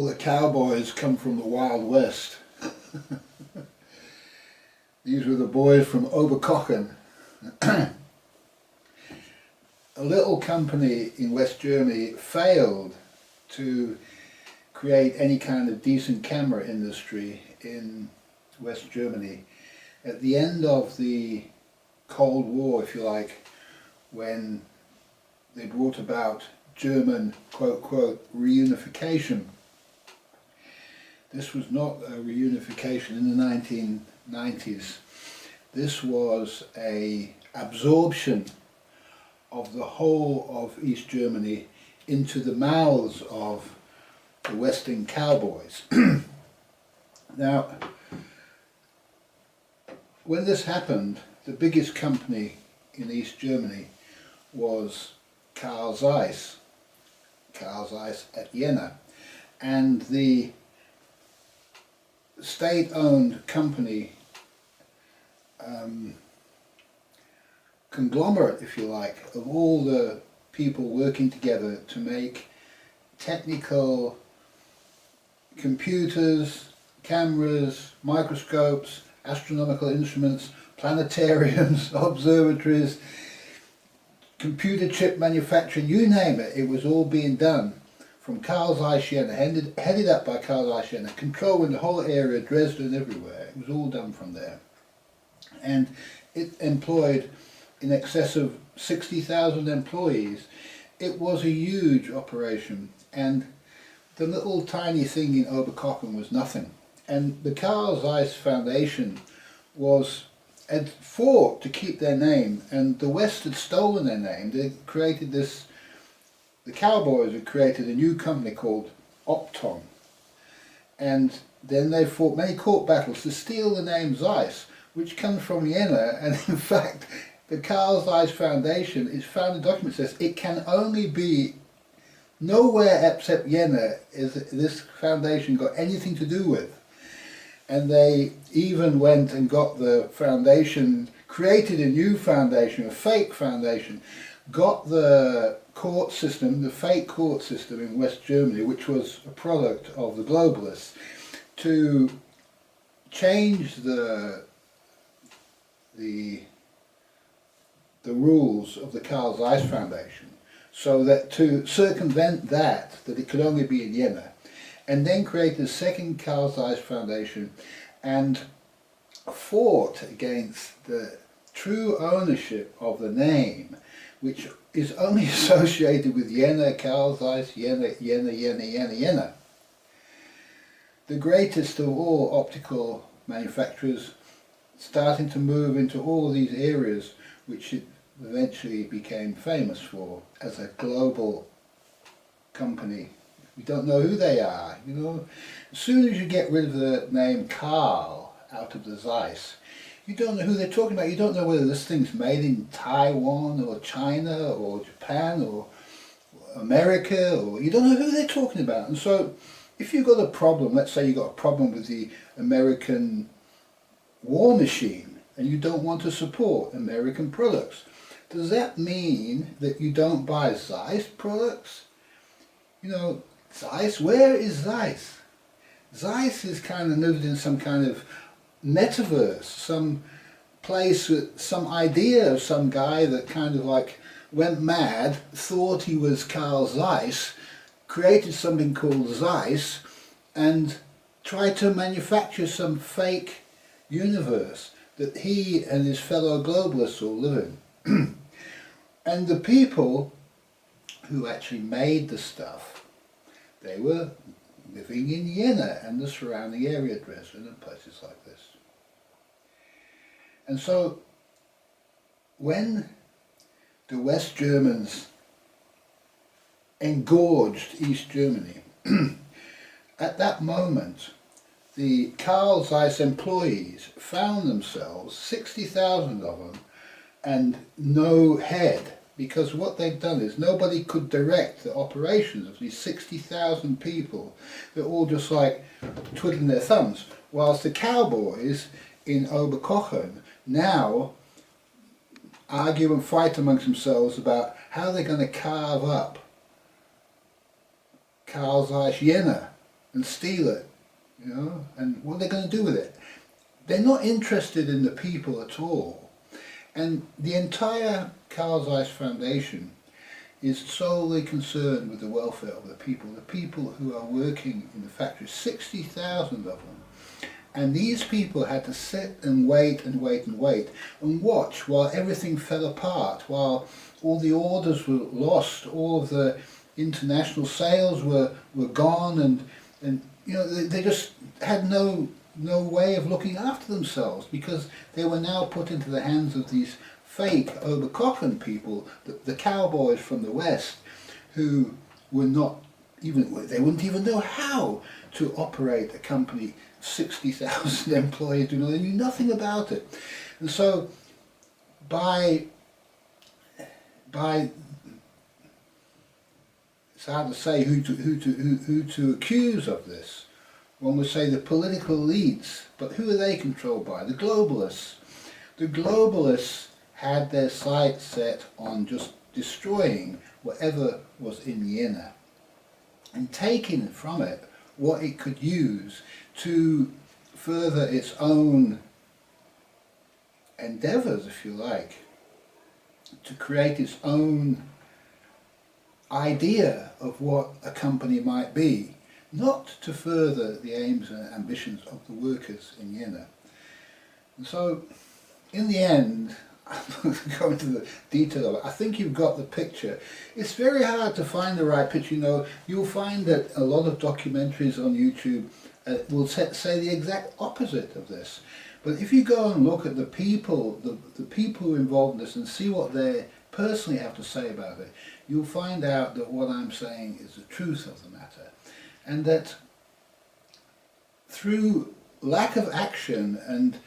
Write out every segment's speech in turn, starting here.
all the cowboys come from the Wild West. These were the boys from Oberkochen. A little company in West Germany failed to create any kind of decent camera industry in West Germany. At the end of the Cold War, if you like, when they brought about German quote reunification. This was not a reunification in the 1990s. This was a absorption of the whole of East Germany into the mouths of the Western cowboys. Now, when this happened, the biggest company in East Germany was Carl Zeiss at Jena, and the state-owned company conglomerate, if you like, of all the people working together to make technical computers, cameras, microscopes, astronomical instruments, planetariums, observatories, computer chip manufacturing, you name it, it was all being done from Carl Zeiss Jena, headed up by Carl Zeiss Jena, controlling the whole area, Dresden, everywhere. It was all done from there. And it employed in excess of 60,000 employees. It was a huge operation, and the little tiny thing in Oberkochen was nothing. And the Carl Zeiss Foundation had fought to keep their name, and the West had stolen their name. They created this, the cowboys had created a new company called Opton, and then they fought many court battles to steal the name Zeiss, which comes from Jena, and in fact the Carl Zeiss Foundation, its founding document says it can only be nowhere except Jena is this foundation got anything to do with. And they even went and got the foundation, created a new foundation, a fake foundation, got the court system, the fake court system in West Germany, which was a product of the globalists, to change the rules of the Carl Zeiss Foundation, so that to circumvent that it could only be in Jena, and then created a second Carl Zeiss Foundation and fought against the true ownership of the name, which is only associated with Jena, Carl Zeiss, Jena. The greatest of all optical manufacturers starting to move into all these areas which it eventually became famous for as a global company. We don't know who they are, you know. As soon as you get rid of the name Carl out of the Zeiss, you don't know who they're talking about. You don't know whether this thing's made in Taiwan or China or Japan or America, or you don't know who they're talking about. And so if you've got a problem, let's say you've got a problem with the American war machine and you don't want to support American products, does that mean that you don't buy Zeiss products? You know, Zeiss, where is Zeiss? Zeiss is kind of lived in some kind of metaverse, some place with some idea of some guy that kind of like went mad, thought he was Carl Zeiss, created something called Zeiss, and tried to manufacture some fake universe that he and his fellow globalists all live in. And the people who actually made the stuff, they were living in Jena and the surrounding area, Dresden and places like this. And so when the West Germans engorged East Germany, at that moment the Carl Zeiss employees found themselves, 60,000 of them, and no head, because what they'd done is nobody could direct the operations of these 60,000 people. They're all just like twiddling their thumbs, whilst the cowboys in Oberkochen now argue and fight amongst themselves about how they're going to carve up Carl Zeiss Jena and steal it, you know, and what are they going to do with it? They're not interested in the people at all. And the entire Carl Zeiss Foundation is solely concerned with the welfare of the people who are working in the factory, 60,000 of them. And these people had to sit and wait and wait and wait and watch while everything fell apart, while all the orders were lost, all of the international sales were gone, and you know, they just had no way of looking after themselves, because they were now put into the hands of these fake Oberkochen people, the cowboys from the West, who were not even, they wouldn't even know how to operate a company, 60,000 employees, you know, they knew nothing about it. And so by it's hard to say who to accuse of this. One would say the political elites, but who are they controlled by? The globalists. The globalists had their sights set on just destroying whatever was in Jena and taking from it what it could use to further its own endeavours, if you like, to create its own idea of what a company might be, not to further the aims and ambitions of the workers in Jena. And so, in the end, I'm not going to go into the detail of it. I think you've got the picture. It's very hard to find the right picture. You know, you'll find that a lot of documentaries on YouTube will say the exact opposite of this. But if you go and look at the people, the people who are involved in this, and see what they personally have to say about it, you'll find out that what I'm saying is the truth of the matter. And that through lack of action and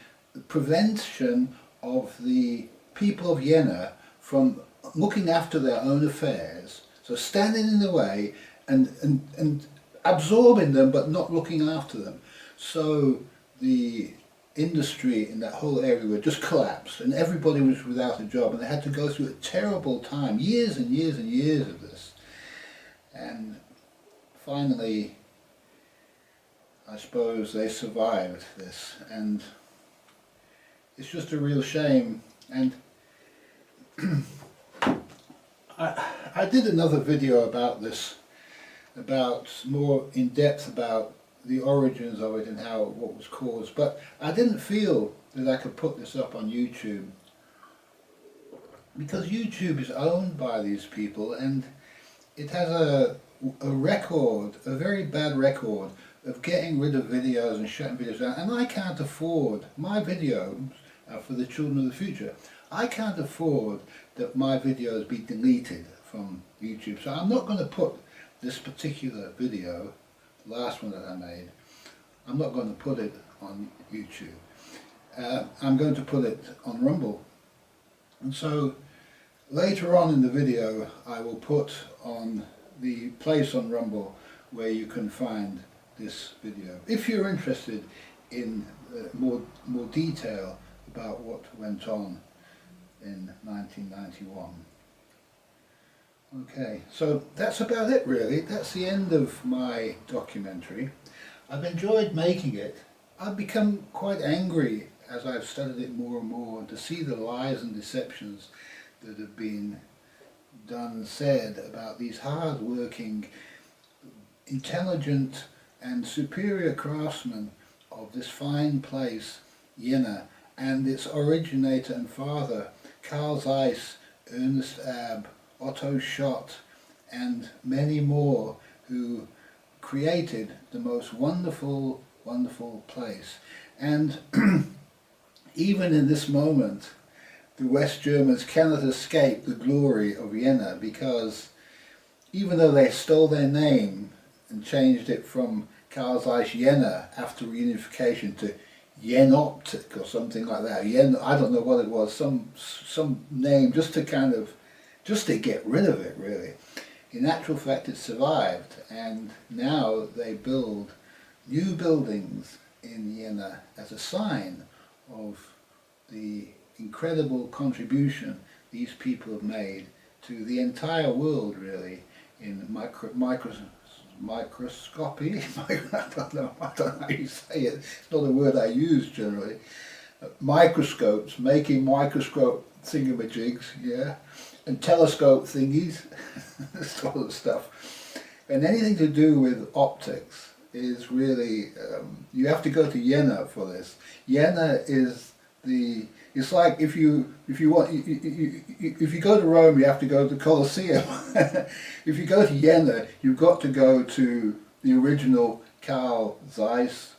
prevention of the people of Jena from looking after their own affairs, so standing in the way and absorbing them but not looking after them, so the industry in that whole area would just collapse and everybody was without a job, and they had to go through a terrible time, years and years and years of this. And finally, I suppose they survived this, and it's just a real shame. And I did another video about this, about more in depth about the origins of it and what was caused, but I didn't feel that I could put this up on YouTube, because YouTube is owned by these people and it has a record, a very bad record of getting rid of videos and shutting videos down, and I can't afford my videos for the children of the future. I can't afford that my videos be deleted from YouTube, so I'm not going to put this particular video, the last one that I made, I'm not going to put it on YouTube. I'm going to put it on Rumble. And so later on in the video I will put on the place on Rumble where you can find this video, if you're interested in more detail about what went on in 1991. Okay, so that's about it really. That's the end of my documentary. I've enjoyed making it. I've become quite angry as I've studied it more and more to see the lies and deceptions that have been done and said about these hard-working, intelligent and superior craftsmen of this fine place, Jena, and its originator and father, Carl Zeiss, Ernest Abbe, Otto Schott, and many more, who created the most wonderful, wonderful place. And even in this moment, the West Germans cannot escape the glory of Jena, because even though they stole their name and changed it from Carl Zeiss Jena after reunification to Meyer-Optik or something like that, I don't know what it was, some name just to get rid of it really. In actual fact it survived, and now they build new buildings in Jena as a sign of the incredible contribution these people have made to the entire world really in microscopy. I don't know how you say it. It's not a word I use generally. Microscopes, making microscope thingamajigs, yeah, and telescope thingies, sort of stuff. And anything to do with optics is really, you have to go to Jena for this. Jena is the, it's like if you go to Rome, you have to go to the Colosseum. If you go to Jena, you've got to go to the original Carl Zeiss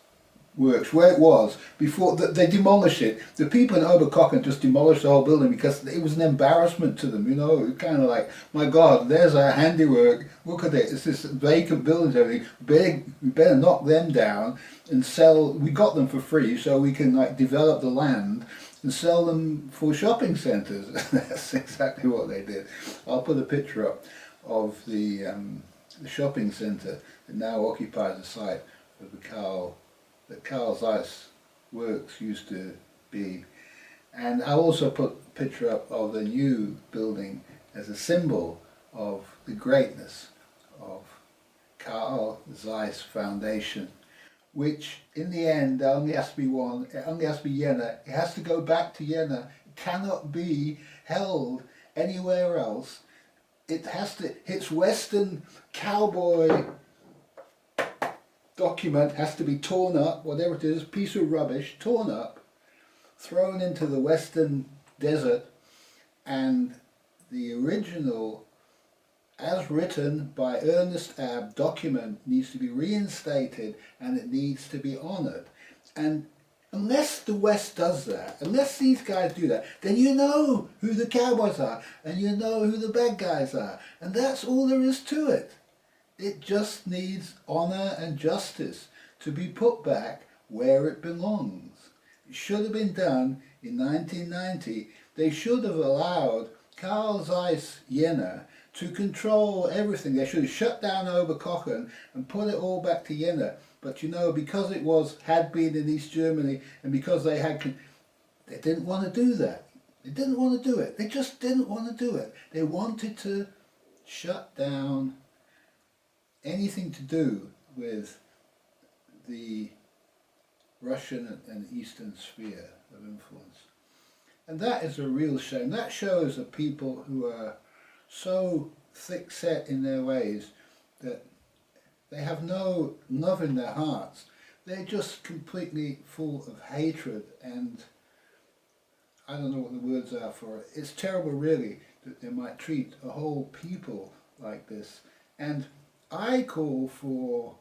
works, where it was before they demolished it. The people in Oberkochen just demolished the whole building because it was an embarrassment to them, you know. It was kind of like, my God, there's our handiwork, look at it, it's this vacant buildings, everything, we better knock them down and sell. We got them for free so we can like develop the land and sell them for shopping centres. That's exactly what they did. I'll put a picture up of the shopping centre that now occupies the site of the Carl Zeiss works used to be. And I also put a picture up of the new building as a symbol of the greatness of Carl Zeiss Foundation, which in the end there only has to be one, it only has to be Jena, it has to go back to Jena, it cannot be held anywhere else. It has to, its Western cowboy document has to be torn up, whatever it is, piece of rubbish, torn up, thrown into the Western desert, and the original, as written by Ernest Abbe, document needs to be reinstated and it needs to be honoured. And unless the West does that, unless these guys do that, then you know who the cowboys are and you know who the bad guys are. And that's all there is to it. It just needs honour and justice to be put back where it belongs. It should have been done in 1990. They should have allowed Carl Zeiss Jena to control everything. They should have shut down Oberkochen and put it all back to Jena. But you know, because it had been in East Germany and because they didn't want to do that. They didn't want to do it. They just didn't want to do it. They wanted to shut down anything to do with the Russian and Eastern sphere of influence. And that is a real shame. That shows that people who are so thick-set in their ways that they have no love in their hearts. They're just completely full of hatred, and I don't know what the words are for it. It's terrible really that they might treat a whole people like this. And I call for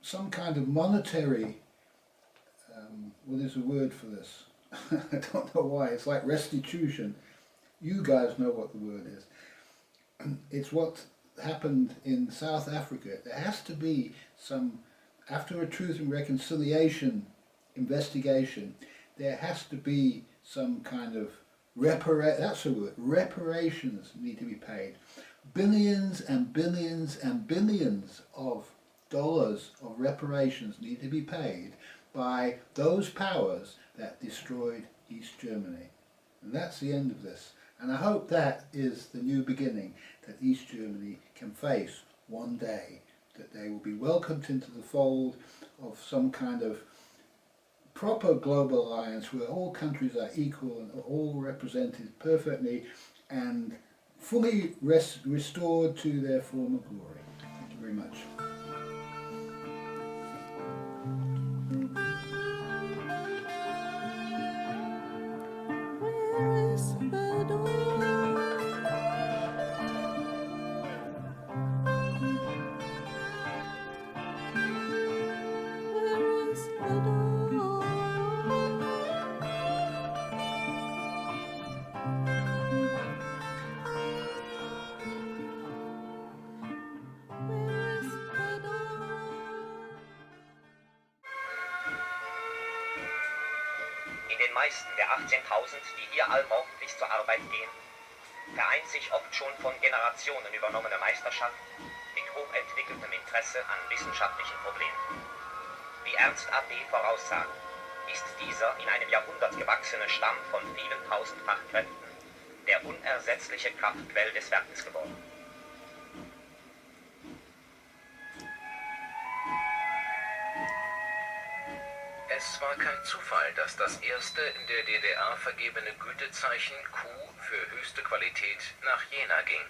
some kind of monetary, what is the word for this? I don't know why, it's like restitution. You guys know what the word is. It's what happened in South Africa. There has to be some, after a Truth and Reconciliation investigation, there has to be some kind of that's the word, reparations need to be paid. Billions and billions and billions of dollars of reparations need to be paid by those powers that destroyed East Germany. And that's the end of this. And I hope that is the new beginning that East Germany can face one day, that they will be welcomed into the fold of some kind of proper global alliance where all countries are equal and are all represented perfectly and fully restored to their former glory. Thank you very much. Where is the door? Where is the door? Where is the door? In den meisten der 18.000, die hier allmorgendlich zur Arbeit gehen, vereint sich oft schon von Generationen übernommene Meisterschaft mit hochentwickeltem Interesse an wissenschaftlichen Problemen. Wie Ernst A.B. voraussagt, ist dieser in einem Jahrhundert gewachsene Stamm von vielen tausend Fachkräften der unersetzliche Kraftquell des Werkes geworden. Es war kein Zufall, dass das erste in der DDR vergebene Gütezeichen Q für höchste Qualität nach Jena ging.